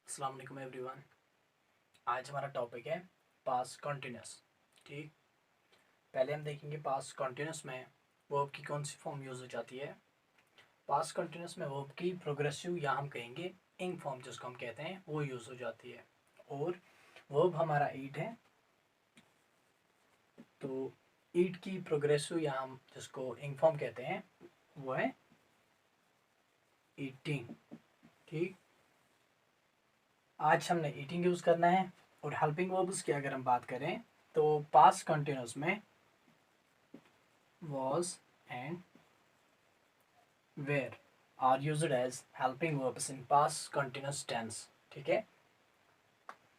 अस्सलाम वालेकुम एवरीवन। आज हमारा टॉपिक है पास्ट कंटिन्यूस। ठीक, पहले हम देखेंगे पास्ट कंटिन्यूस में वर्ब की कौन सी फॉर्म यूज़ हो जाती है। पास्ट कंटिन्यूस में वर्ब की प्रोग्रेसिव या हम कहेंगे इंग फॉर्म जिसको हम कहते हैं वो यूज़ हो जाती है। और वर्ब हमारा ईट है, तो ईट की प्रोग्रेसिव या हम जिसको इंग फॉर्म कहते हैं वो है ईटिंग। ठीक, आज हमने ईटिंग यूज़ करना है। और हेल्पिंग वर्ब्स की अगर हम बात करें तो पास्ट कंटिन्यूस में was and were are used as helping verbs in past continuous tense। ठीक है,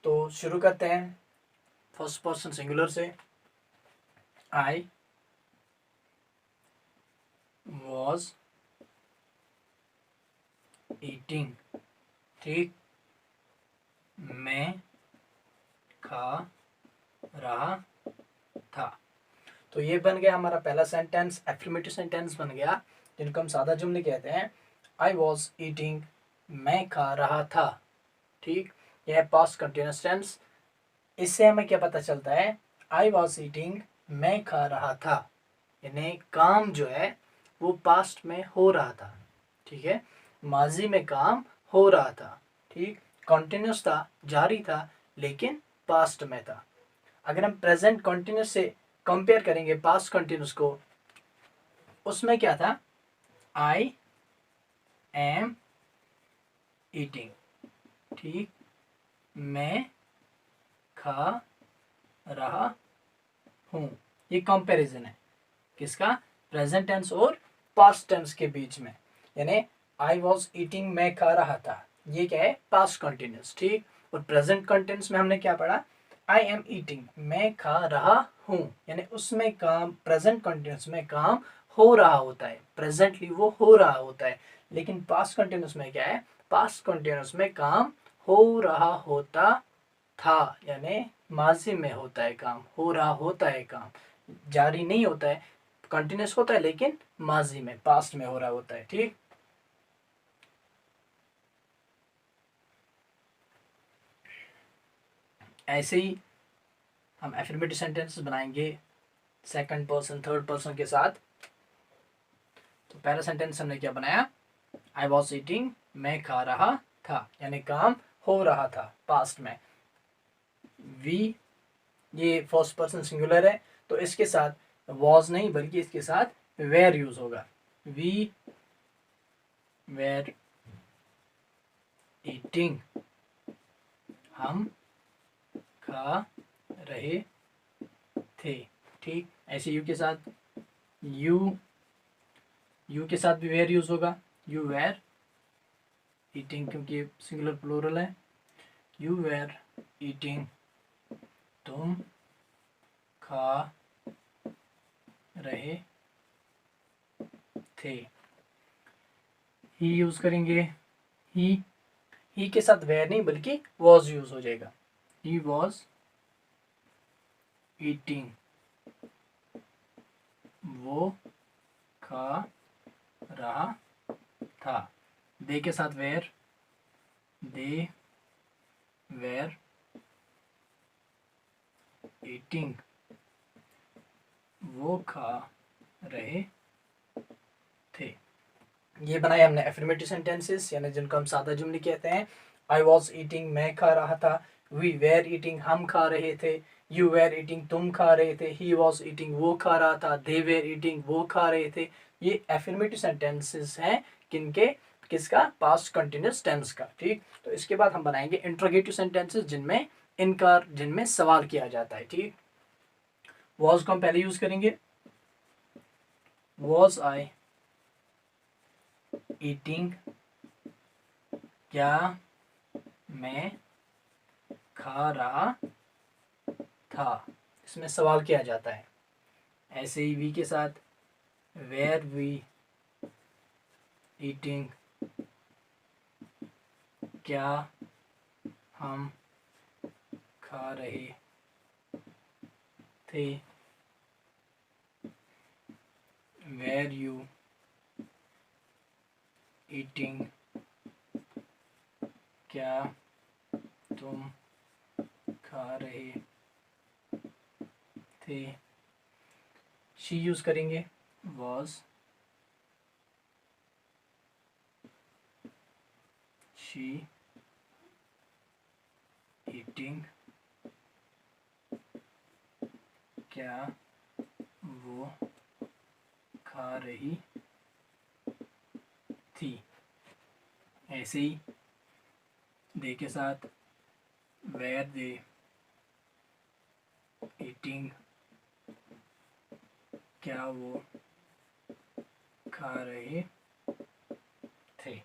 तो शुरू करते हैं फर्स्ट पर्सन सिंगुलर से। I was eating. ठीक, मैं खा रहा था। तो ये बन गया हमारा पहला सेंटेंस, एफर्मेटिव सेंटेंस बन गया जिनको हम सादा जुमले कहते हैं। आई वॉज ईटिंग, मैं खा रहा था। ठीक, यह है पास्ट कंटिन्यूस टेंस। इससे हमें क्या पता चलता है, आई वॉज ईटिंग, मैं खा रहा था, यानी काम जो है वो पास्ट में हो रहा था। ठीक है, माजी में काम हो रहा था। ठीक, कॉन्टिन्यूस था, जारी था, लेकिन पास्ट में था। अगर हम प्रेजेंट कॉन्टिन्यूस से कंपेयर करेंगे पास्ट कॉन्टिन्यूस को, उसमें क्या था, आई एम ईटिंग। ठीक, मैं खा रहा हूँ। ये कंपैरिजन है किसका, प्रेजेंट टेंस और पास्ट टेंस के बीच में। यानी आई वॉज ईटिंग, मैं खा रहा था, ये क्या है, पास्ट कंटिन्यूस। ठीक, और प्रेजेंट कंटिन्यूस में हमने क्या पढ़ा, आई एम ईटिंग, मैं खा रहा हूँ, यानी उसमें काम, प्रेजेंट कंटिन्यूस में काम हो रहा होता है, प्रेजेंटली वो हो रहा होता है। लेकिन पास्ट कंटिन्यूस में क्या है, पास्ट कंटिन्यूस में काम हो रहा होता था, यानी माजी में होता है, काम हो रहा होता है, काम जारी नहीं होता है, कंटिन्यूस होता है लेकिन माजी में, पास्ट में हो रहा होता है। ठीक, ऐसे ही हम एफर्मेटिव सेंटेंसेस बनाएंगे सेकंड पर्सन थर्ड पर्सन के साथ। तो पहला सेंटेंस हमने क्या बनाया, आई वॉज ईटिंग, मैं खा रहा था, यानी काम हो रहा था पास्ट में। वी, ये फर्स्ट पर्सन सिंगुलर है, तो इसके साथ वॉज नहीं बल्कि इसके साथ वेयर यूज होगा। वी वेर ईटिंग, हम खा रहे थे। ठीक, ऐसे यू के साथ, यू यू के साथ भी वेयर यूज होगा। यू वेर ईटिंग, क्योंकि सिंगुलर प्लूरल है। यू वेर ईटिंग, तुम खा रहे थे। ही यूज करेंगे, ही के साथ वेयर नहीं बल्कि वॉज यूज हो जाएगा। ही वॉज ईटिंग, वो खा रहा था। दे के साथ वेयर, दे वेर ईटिंग, वो खा रहे थे। ये बनाए हमने एफर्मेटिव सेंटेंसेस, यानी जिनको हम सादा जुमले कहते हैं। आई वॉज ईटिंग, मैं खा रहा था। वी वेर ईटिंग, हम खा रहे थे। यू वेर ईटिंग, तुम खा रहे थे। ही वॉज ईटिंग, वो खा रहा था। दे वेर ईटिंग, वो खा रहे थे। ये एफर्मेटिव सेंटेंसेस हैं किनके, किसका, पास्ट कंटिन्यूस टेंस का। ठीक, तो इसके बाद हम बनाएंगे इंट्रोगेटिव सेंटेंसेस जिनमें सवाल किया जाता है। ठीक, वॉज को हम पहले यूज करेंगे। वॉज आई ईटिंग, क्या मैं खा रहा था, इसमें सवाल किया जाता है। ऐसे ही वी के साथ, वेयर वी ईटिंग, क्या हम खा रहे थे। वेर यू ईटिंग, क्या तुम खा रहे थे। शी यूज करेंगे, was she eating, क्या वो खा रही थी। ऐसे ही दे के साथ were they eating, क्या वो खा रहे थे।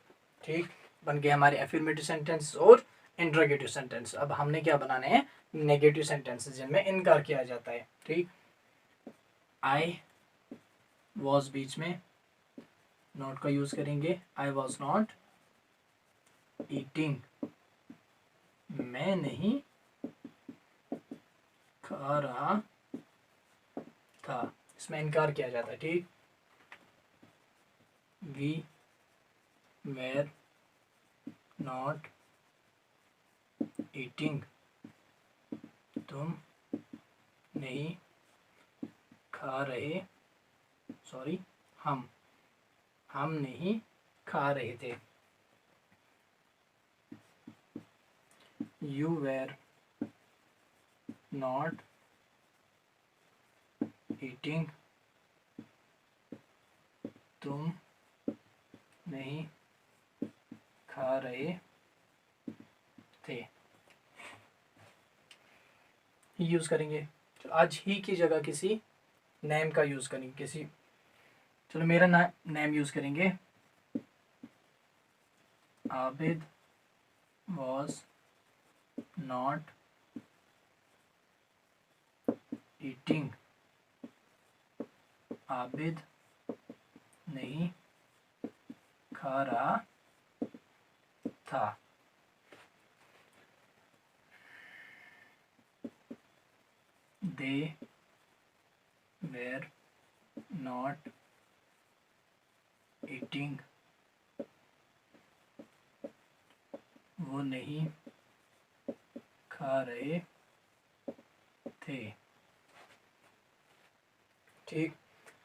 ठीक, बन गए हमारे एफर्मेटिव सेंटेंस और इंट्रोगेटिव सेंटेंस। अब हमने क्या बनाने हैं, नेगेटिव सेंटेंसेस जिनमें इनकार किया जाता है। ठीक, आई वॉज बीच में नॉट का यूज करेंगे, आई वॉज नॉट ईटिंग, मैं नहीं खा रहा था, इसमें इनकार किया जाता है। ठीक, वी वेर नॉट ईटिंग, तुम नहीं खा रहे, सॉरी हम नहीं खा रहे थे। यू वेर नॉट ईटिंग, तुम नहीं खा रहे थे। ही यूज करेंगे, तो आज ही की जगह किसी नेम का यूज करेंगे, किसी, चलो मेरा नेम यूज करेंगे। Abid was not eating, Abid नहीं खा रहा था। They were not eating, वो नहीं खा रहे थे। ठीक,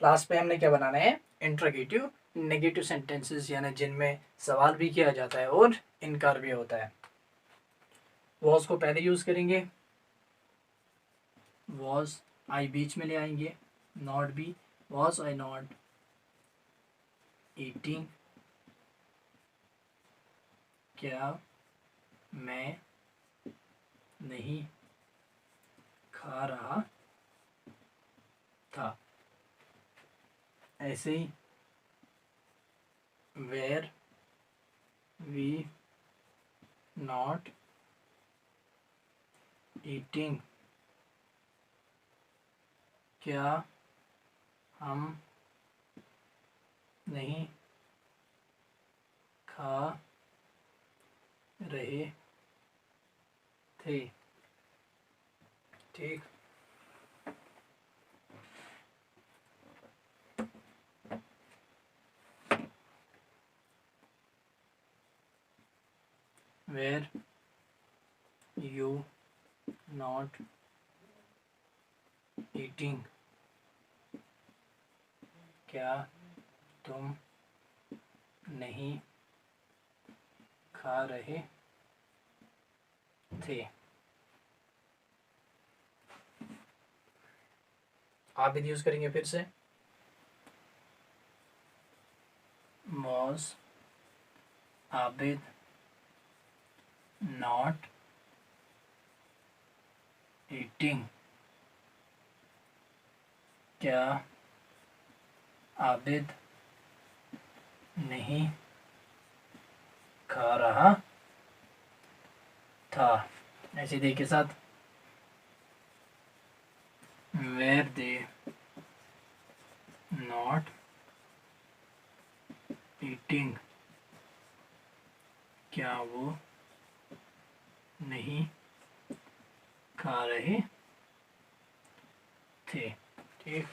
लास्ट पे हमने क्या बनाना है, इंट्रोगेटिव नेगेटिव सेंटेंसेस, यानी जिनमें सवाल भी किया जाता है और इनकार भी होता है। वॉज को पहले यूज करेंगे, वॉज आई बीच में ले आएंगे, not be, was I not eating, क्या मैं नहीं खा रहा था। ऐसे ही वेर वी नॉट ईटिंग, क्या हम नहीं खा रहे थे। ठीक, were you not eating, क्या तुम नहीं खा रहे थे। आबिद यूज करेंगे फिर से, was आबिद not eating, क्या आबिद नहीं खा रहा था। ऐसे दे के साथ were they not eating, क्या वो नहीं खा रहे थे। ठीक,